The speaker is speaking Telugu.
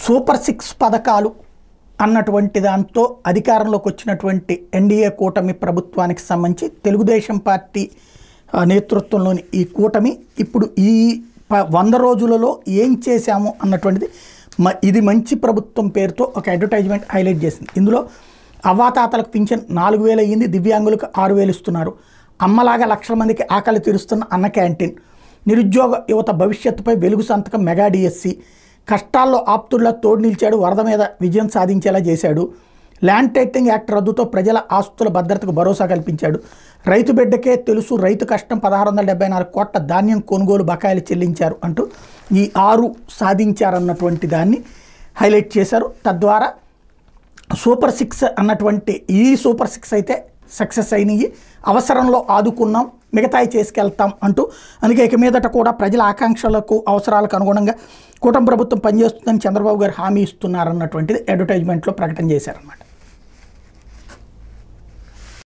సూపర్ 6 పథకాలు అన్నటువంటి దాంతో అధికారంలోకి వచ్చినటువంటి ఎన్డీఏ కూటమి ప్రభుత్వానికి సంబంధించి తెలుగుదేశం పార్టీ నేతృత్వంలోని ఈ కూటమి ఇప్పుడు ఈ 100 రోజులలో ఏం చేశాము అన్నటువంటిది ఇది మంచి ప్రభుత్వం పేరుతో ఒక అడ్వర్టైజ్మెంట్ హైలైట్ చేసింది. ఇందులో అవ్వాతాతలకు పింఛన్ 4000 అయ్యింది, దివ్యాంగులకు 6000 ఇస్తున్నారు, అమ్మలాగా లక్షల మందికి ఆకలి తీరుస్తున్న అన్న క్యాంటీన్, నిరుద్యోగ యువత భవిష్యత్తుపై వెలుగు సంతకం మెగా డిఎస్సి, కష్టాల్లో ఆప్తుల్లా తోడు నిలిచాడు, వరద మీద విజయం సాధించేలా చేశాడు, ల్యాండ్ టైటిలింగ్ యాక్ట్ రద్దుతో ప్రజల ఆస్తుల భద్రతకు భరోసా కల్పించాడు, రైతు బిడ్డకే తెలుసు రైతు కష్టం 1674 కోట్ల ధాన్యం కొనుగోలు బకాయిలు చెల్లించారు అంటూ ఈ 6 సాధించారన్నటువంటి దాన్ని హైలైట్ చేశారు. తద్వారా సూపర్ 6 అన్నటువంటి ఈ సూపర్ 6 అయితే సక్సెస్ అయినాయి, అవసరంలో ఆదుకున్నాం, మిగతాయి చేసుకెళ్తాం అంటూ అందుకే ఇక మీదట కూడా ప్రజల ఆకాంక్షలకు అవసరాలకు అనుగుణంగా కూటమి ప్రభుత్వం పనిచేస్తుందని చంద్రబాబు గారు హామీ ఇస్తున్నారన్నటువంటిది అడ్వర్టైజ్మెంట్లో ప్రకటన చేశారన్నమాట.